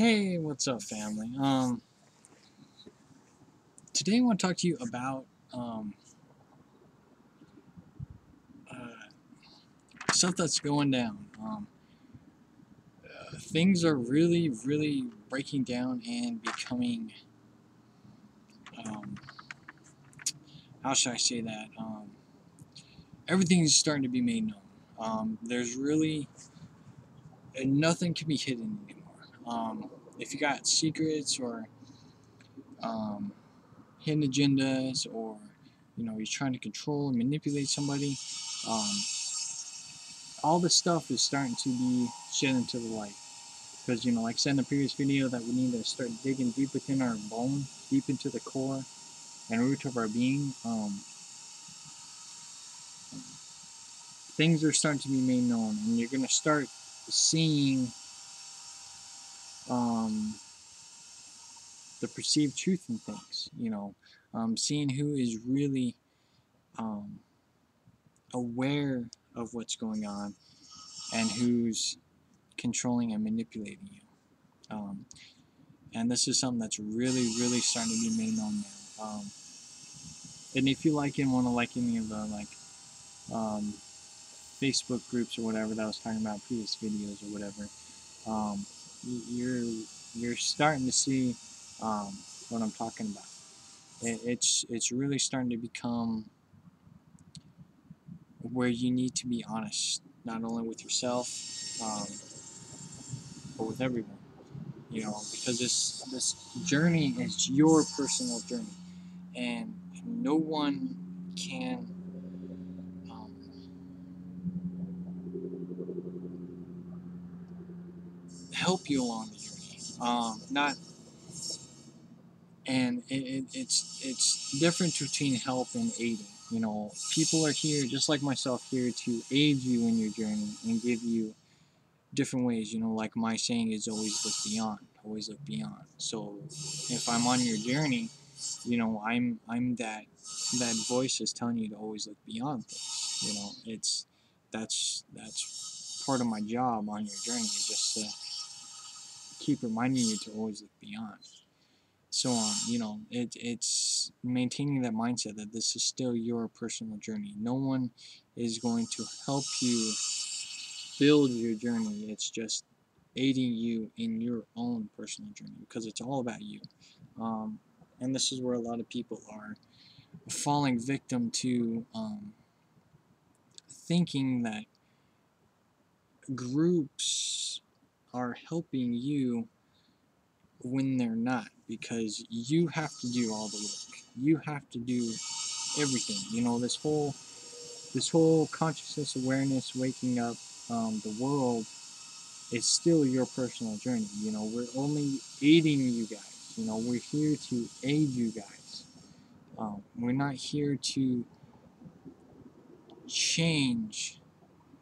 Hey, what's up, family? Today I want to talk to you about uh, stuff that's going down. Things are really breaking down and becoming, um, how should I say that? Everything's starting to be made known. There's really nothing can be hidden anymore. If you got secrets or um, hidden agendas, or you're trying to control and manipulate somebody. Um, all this stuff is starting to be shed into the light. Because, like I said in the previous video, that we need to start digging deep within our bone, deep into the core and root of our being. Things are starting to be made known, and you're going to start seeing um, the perceived truth in things. Seeing who is really um, aware of what's going on and who's controlling and manipulating you. And this is something that's really starting to be made known now. And if you like and want to like any of the um, Facebook groups or whatever that I was talking about previous videos or whatever, um, you're you're starting to see what I'm talking about. It's really starting to become where you need to be honest, not only with yourself, um, but with everyone. Because this journey is your personal journey, and no one can um, help you along the journey. Not and it's different between help and aiding. People are here, just like myself, here to aid you in your journey and give you different ways. Like my saying is always look beyond, always look beyond. So if I'm on your journey, I'm that voice is telling you to always look beyond things. It's that's part of my job on your journey, is just to keep reminding you to always look beyond. So on. It's maintaining that mindset that this is still your personal journey. No one is going to help you build your journey. It's just aiding you in your own personal journey, because it's all about you. Um, and this is where a lot of people are falling victim to, thinking that groups are helping you when they're not, because you have to do all the work. You have to do everything. This whole consciousness, awareness, waking up, the world is still your personal journey. We're only aiding you guys. We're here to aid you guys. We're not here to change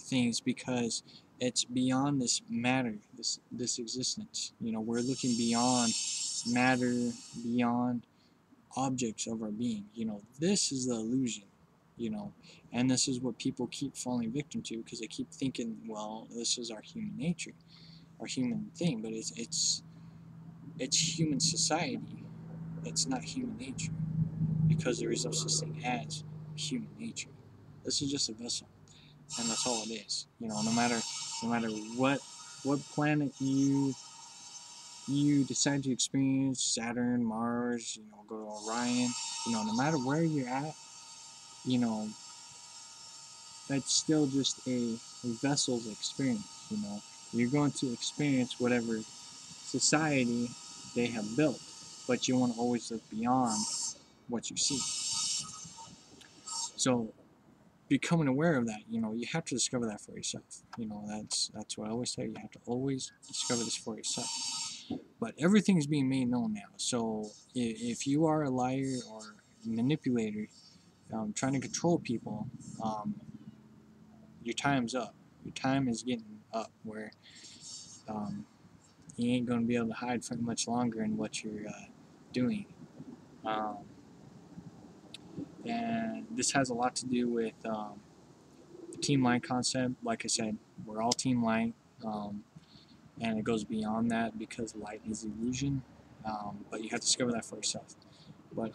things, because it's beyond this matter, this existence. We're looking beyond matter, beyond objects of our being. This is the illusion. You know, and this is what people keep falling victim to, because they keep thinking, well, this is our human nature, our human thing, but it's human society. It's not human nature, because there is no such thing as human nature. This is just a vessel, and that's all it is. No matter what planet you decide to experience, Saturn, Mars, go to Orion, no matter where you're at, you know, that's still just a vessel's experience. You're going to experience whatever society they have built, but you want to always look beyond what you see. So becoming aware of that, you have to discover that for yourself. That's what I always say. You have to always discover this for yourself. But everything's being made known now. So if you are a liar or manipulator, trying to control people, your time's up. Your time is getting up, where um, you ain't going to be able to hide for much longer in what you're doing. Um, and this has a lot to do with the team light concept. Like I said, we're all team light. Um, and it goes beyond that because light is illusion. But you have to discover that for yourself. But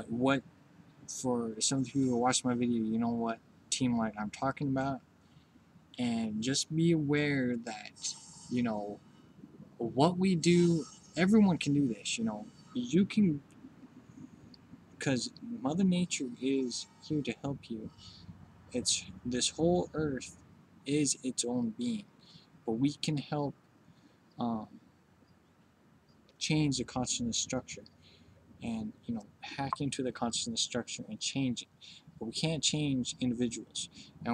what for some of you who watch my video, you know what team light I'm talking about, and just be aware that you know what we do. Everyone can do this. You can, because Mother Nature is here to help you. It's this whole earth is its own being, but we can help um, change the consciousness structure and hack into the consciousness structure and change it. But we can't change individuals, and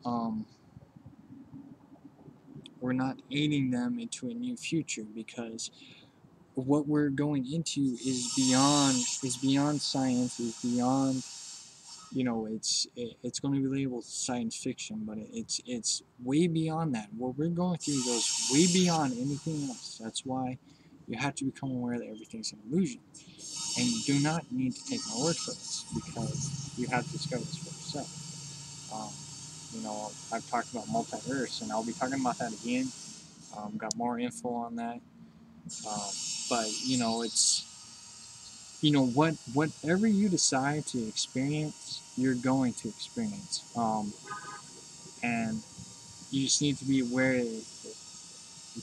um, we're not aiding them into a new future, because what we're going into is beyond science, is beyond it's going to be labeled science fiction, but it's way beyond that. What we're going through goes way beyond anything else. That's why you have to become aware that everything's an illusion, and you do not need to take my word for this, because you have to discover this for yourself. I've talked about multi-earths, and I'll be talking about that again. Got more info on that, but it's whatever you decide to experience, you're going to experience. And you just need to be aware,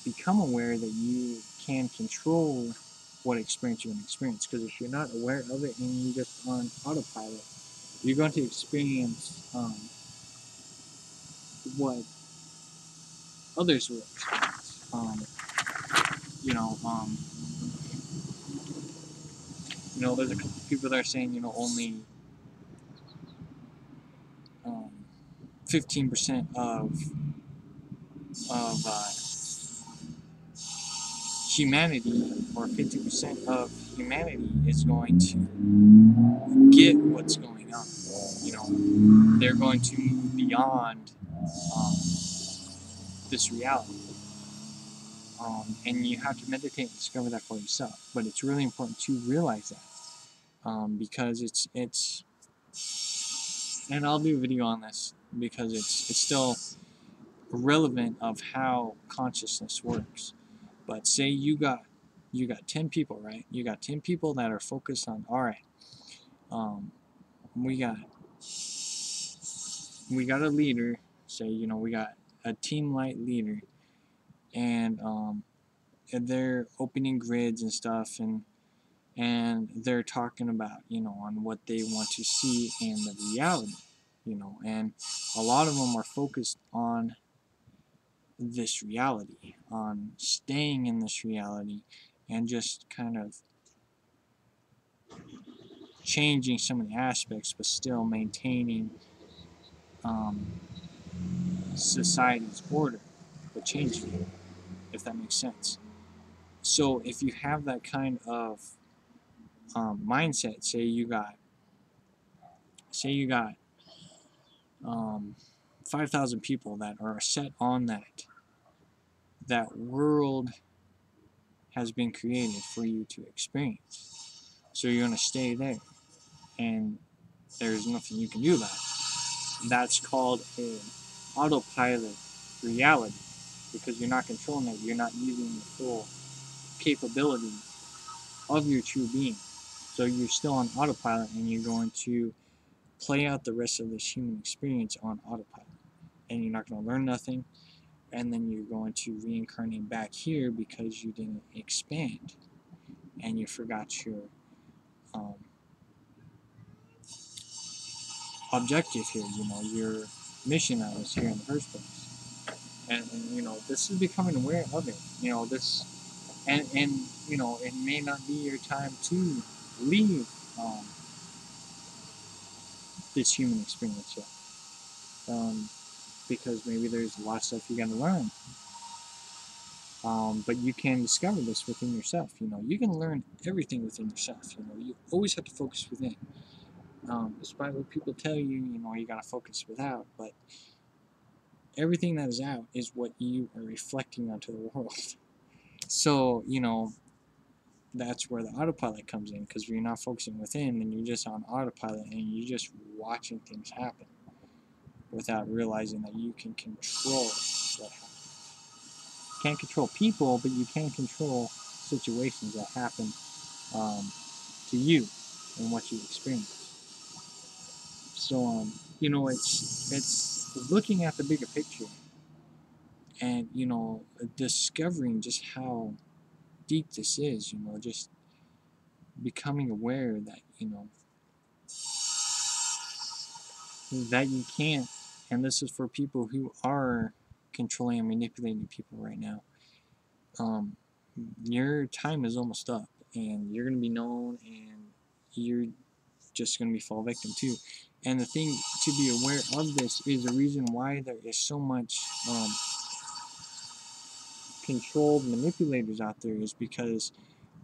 become aware that you can control what experience you're going to experience. Because if you're not aware of it and you're just on autopilot, you're going to experience what others will experience. You know, um, there's a couple people that are saying, only 15% of humanity, or 50% of humanity, is going to get what's going on. They're going to move beyond um, this reality. And you have to meditate and discover that for yourself. But it's really important to realize that, because it's and I'll do a video on this, because it's still relevant of how consciousness works. But say you got 10 people, right? You got 10 people that are focused on, all right, we got a leader. Say we got a team light leader, and they're opening grids and stuff, and they're talking about on what they want to see in the reality, and a lot of them are focused on this reality, on staying in this reality, and just kind of changing some of the aspects, but still maintaining um, society's order, but changing it, if that makes sense. So if you have that kind of mindset, say you got 5,000 people that are set on that world has been created for you to experience. So you're going to stay there, and there's nothing you can do about it. That's called a autopilot reality, because you're not controlling it. You're not using the full capability of your true being. So you're still on autopilot, and you're going to play out the rest of this human experience on autopilot. And you're not going to learn nothing, and then you're going to reincarnate back here because you didn't expand, and you forgot your um, objective here, your mission that was here in the first place. And this is becoming aware of it. This, and it may not be your time to leave um, this human experience yet, because maybe there's a lot of stuff you got to learn. But you can discover this within yourself. You can learn everything within yourself. You always have to focus within. Despite what people tell you, you gotta focus without. But everything that is out is what you are reflecting onto the world. So that's where the autopilot comes in, because you're not focusing within, and you're just on autopilot, and you're just watching things happen. without realizing that you can control what happens. You can't control people, but you can control situations that happen to you and what you experience. So, it's looking at the bigger picture and, discovering just how deep this is, just becoming aware that, that you can't, and this is for people who are controlling and manipulating people right now. Your time is almost up, and you're going to be known, and you're just going to be fall victim too. And the thing to be aware of this is the reason why there is so much controlled manipulators out there is because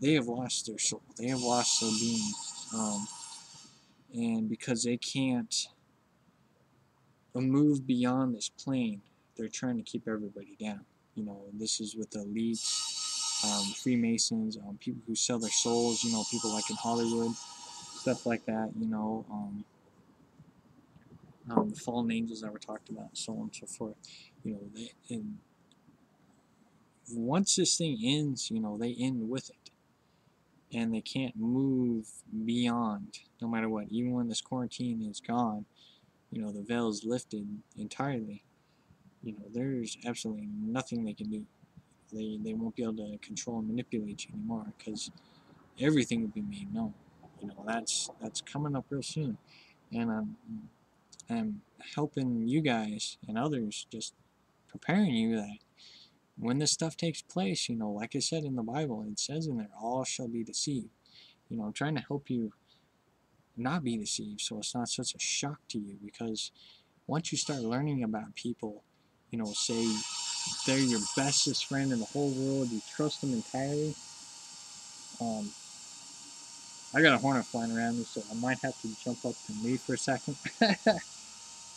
they have lost their soul. They have lost their being. And because they can't move beyond this plane, they're trying to keep everybody down. This is with the elites, Freemasons, people who sell their souls, people like in Hollywood, stuff like that, the fallen angels that were talked about, so on and so forth. And once this thing ends, they end with it. And they can't move beyond, no matter what. Even when this quarantine is gone, the veil is lifted entirely. There's absolutely nothing they can do. They won't be able to control and manipulate you anymore because everything will be made known. That's coming up real soon, and I'm helping you guys and others, just preparing you that when this stuff takes place, like I said in the Bible, it says in there, all shall be deceived. I'm trying to help you not be deceived, so it's not such a shock to you, because once you start learning about people, say they're your bestest friend in the whole world, you trust them entirely. I got a hornet flying around me, so I might have to jump up and leave for a second.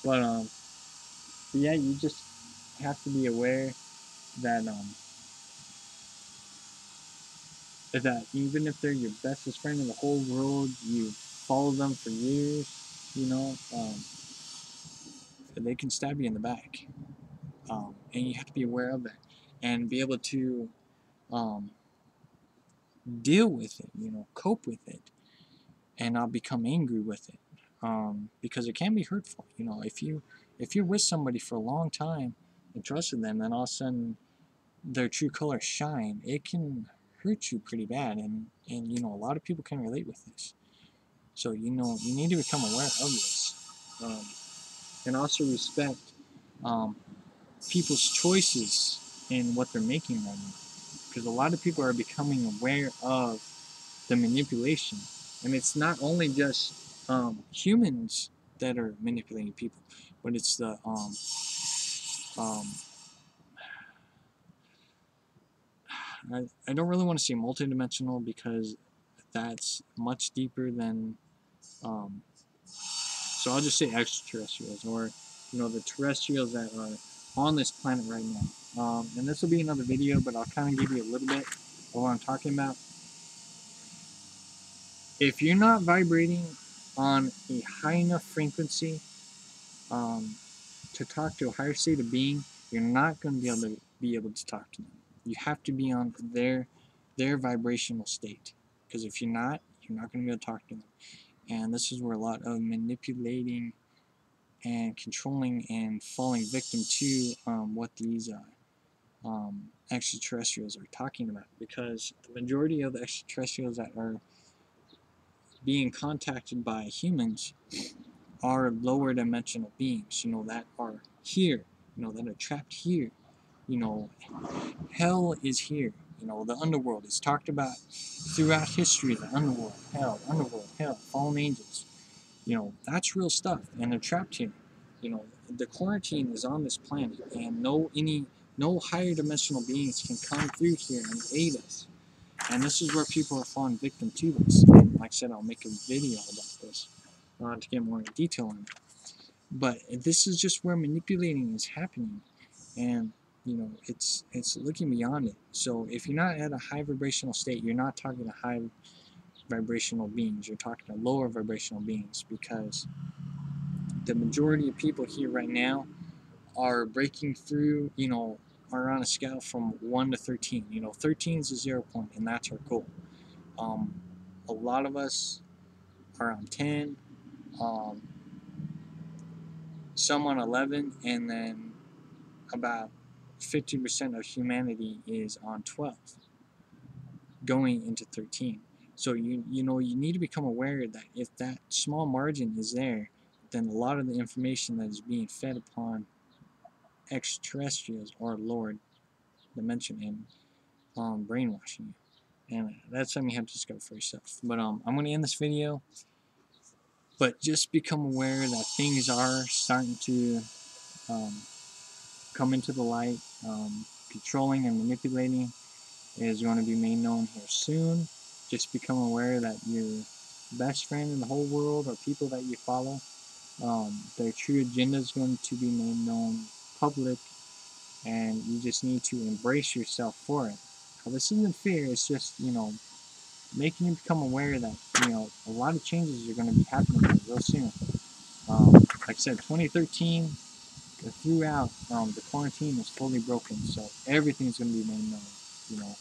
But yeah, you just have to be aware that that even if they're your bestest friend in the whole world, you follow them for years, they can stab you in the back. And you have to be aware of that and be able to um, deal with it, cope with it, and not become angry with it, because it can be hurtful. If you're with somebody for a long time and trusted them, then all of a sudden their true colors shine, it can hurt you pretty bad, and a lot of people can relate with this. So you need to become aware of this, and also respect um, people's choices in what they're making right now, because a lot of people are becoming aware of the manipulation, and it's not only just humans that are manipulating people, but it's the um, I don't really want to say multidimensional, because that's much deeper than so I'll just say extraterrestrials, or the terrestrials that are on this planet right now. And this will be another video, but I'll kind of give you a little bit of what I'm talking about. If you're not vibrating on a high enough frequency um, to talk to a higher state of being, you're not going to be able to talk to them. You have to be on their vibrational state, because if you're not going to be able to talk to them. And this is where a lot of manipulating and controlling and falling victim to what these extraterrestrials are talking about, because the majority of the extraterrestrials that are being contacted by humans are lower dimensional beings, that are here, that are trapped here. Hell is here. The underworld is talked about throughout history. The underworld, hell, fallen angels. That's real stuff, and they're trapped here. The quarantine is on this planet, and no higher dimensional beings can come through here and aid us. And this is where people are falling victim to this. And like I said, I'll make a video about this to get more detail on it. But this is just where manipulating is happening, and it's looking beyond it. So if you're not at a high vibrational state, you're not talking to high vibrational beings. You're talking to lower vibrational beings, because the majority of people here right now are breaking through, are on a scale from 1 to 13. 13 is a 0 point, and that's our goal. Um, a lot of us are on 10, um, some on 11, and then about 50% of humanity is on 12, going into 13. So you need to become aware that if that small margin is there, then a lot of the information that is being fed upon extraterrestrials or lower dimension and brainwashing you. And that's something you have to discover for yourself. But I'm going to end this video. But just become aware that things are starting to um, come into the light. Controlling and manipulating is going to be made known here soon. Just become aware that your best friend in the whole world or people that you follow, their true agenda is going to be made known public, and you just need to embrace yourself for it. Now, this isn't fear, it's just, making you become aware that, a lot of changes are going to be happening real soon. Like I said, 2013, throughout, the quarantine is fully broken, so everything's going to be made known, you know.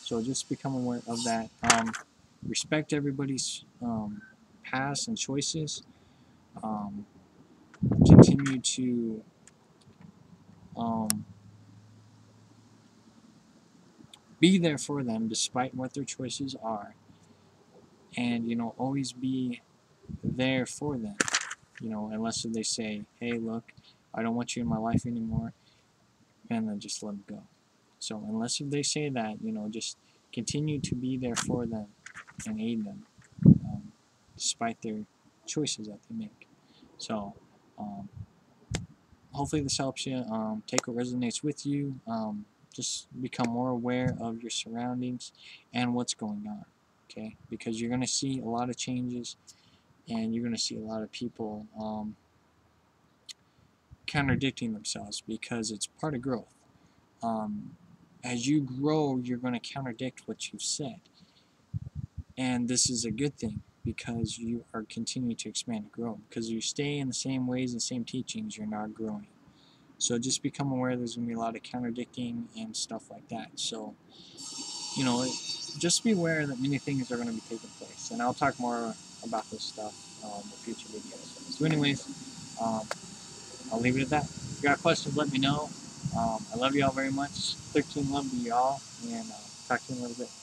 So just become aware of that. Respect everybody's past and choices. Um, Continue to um, be there for them despite what their choices are, and always be there for them. Unless they say, "Hey, look, I don't want you in my life anymore," and then just let them go. So unless they say that, just continue to be there for them and aid them, despite their choices that they make. So um, hopefully this helps you. Take what resonates with you. Just become more aware of your surroundings and what's going on. Okay, because you're going to see a lot of changes, and you're going to see a lot of people contradicting themselves because it's part of growth. Um, as you grow, you're going to contradict what you've said. And this is a good thing because you are continuing to expand and grow. Because you stay in the same ways and same teachings, you're not growing. So just become aware there's going to be a lot of contradicting and stuff like that. So, just be aware that many things are going to be taking place. And I'll talk more about this stuff in future videos. So anyways, um, I'll leave it at that. If you got questions, let me know. I love you all very much. 13 love to you all. And talk to you in a little bit.